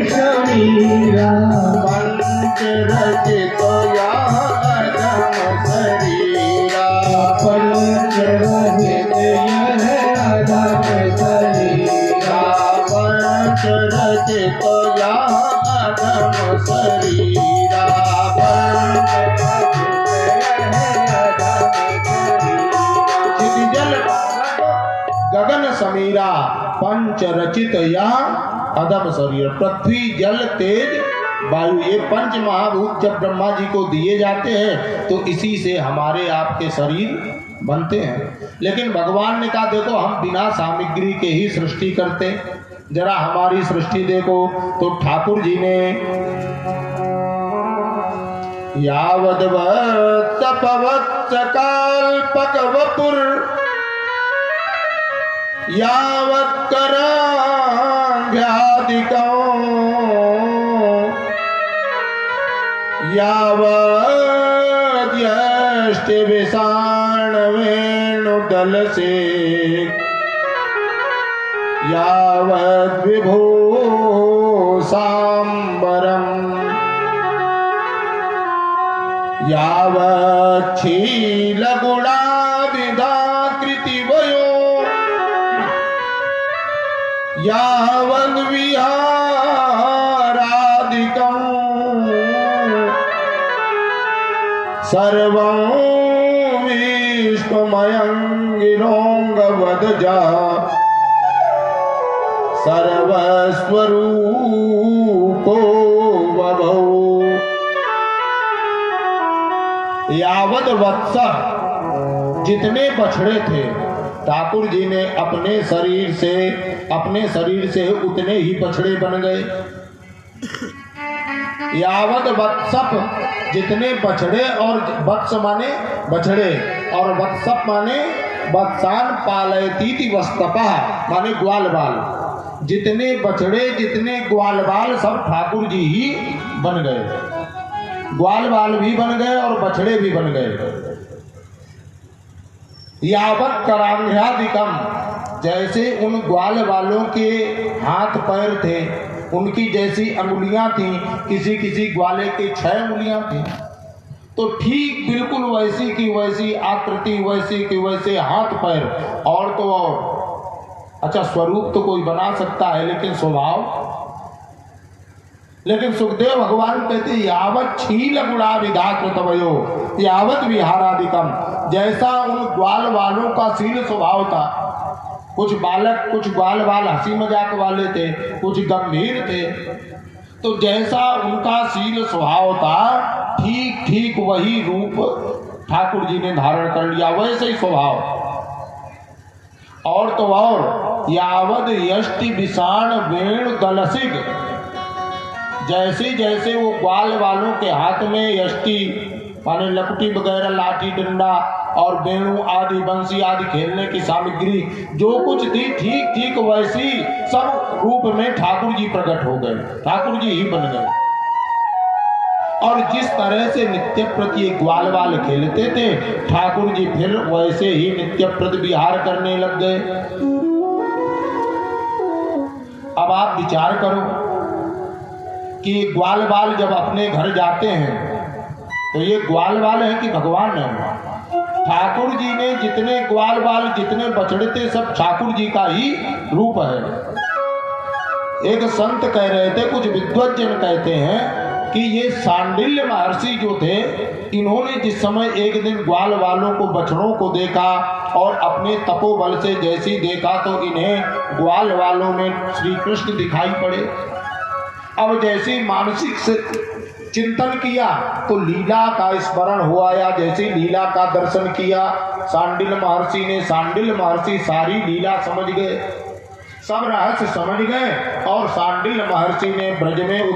शरीरा पंच रचित या अधम शरीरा पंच रचित यह अधम शरीरा पंच रचित या अधम शरीरा पंच रचित यह गगन समीरा पंच रचित या अधम शरीर। पृथ्वी जल तेज वायु ये पंच महाभूत जब ब्रह्मा जी को दिए जाते हैं तो इसी से हमारे आपके शरीर बनते हैं। लेकिन भगवान ने कहा देखो हम बिना सामग्री के ही सृष्टि करते। जरा हमारी सृष्टि देखो तो ठाकुर जी ने यावद् तपवत् कल्पक वपुर यावत् कराभ्यादिकौ यावद् यष्टि विषाण वेणुदल से यावद् विभो सांबरम यावत् शील गुणाविधाकृति वयो यावद् विहारादिकं सर्वं विश्वमयं गिरोऽङ्गवद्जा सर्वस्वरूपो बभौ। यावद् वत्स जितने बछड़े थे ठाकुर जी ने अपने शरीर से उतने ही बछड़े बन गए। यावद वत्सप जितने बछड़े और वत्स माने बछड़े और वत्सप माने वत्सान पालयती वस्तपा माने ग्वाल बाल। जितने बछड़े जितने ग्वाल बाल सब ठाकुर जी ही बन गए। ग्वाल बाल भी बन गए और बछड़े भी बन गए। यावत् करांघ्यादिकम जैसे उन ग्वाल वालों के हाथ पैर थे उनकी जैसी अंगुलियां थी किसी किसी ग्वाले के 6 अंगुलियां थी तो ठीक बिल्कुल वैसी की वैसी आकृति वैसी की वैसे हाथ पैर और तो और। अच्छा स्वरूप तो कोई बना सकता है लेकिन सुखदेव भगवान कहते यावत् छील गुणा विधाकृतवयो यावत् विहारादिकम जैसा उन ग्वाल वालों का शील स्वभाव था। कुछ ग्वाल वाल हंसी मजाक वाले थे कुछ गंभीर थे तो जैसा उनका शील स्वभाव था ठीक ठीक वही रूप ठाकुर जी ने धारण कर लिया वैसे ही स्वभाव। और तो और यावद यष्टि विषाण वेणु दलसिक जैसे जैसे वो ग्वाल वालों के हाथ में यष्टि माने लपटी वगैरह लाठी डंडा और वेणु आदि बंसी आदि खेलने की सामग्री जो कुछ थी ठीक ठीक वैसी सब रूप में ठाकुर जी प्रकट हो गए। ठाकुर जी ही बन गए। और जिस तरह से नित्य प्रति ग्वाल वाल खेलते थे ठाकुर जी फिर वैसे ही नित्य प्रति विहार करने लग गए। अब आप विचार करो कि ग्वाल बाल जब अपने घर जाते हैं तो ये ग्वाल बाल है कि भगवान है। ठाकुर जी ने जितने ग्वाल बाल जितने बछड़े थे सब ठाकुर जी का ही रूप है। एक संत कह रहे थे कुछ विद्वज्जन कहते हैं कि ये सांडिल्य महर्षि जो थे इन्होंने जिस समय एक दिन ग्वाल वालों को बछड़ों को देखा और अपने तपोबल से जैसी देखा तो इन्हें ग्वाल वालों में श्री कृष्ण दिखाई पड़े। अब जैसे मानसिक से चिंतन किया तो लीला का स्मरण हुआ या जैसे लीला का दर्शन किया सांडिल्य महर्षि सारी लीला समझ गए सब रहस्य समझ गए और सांडिल्य महर्षि ने ब्रज में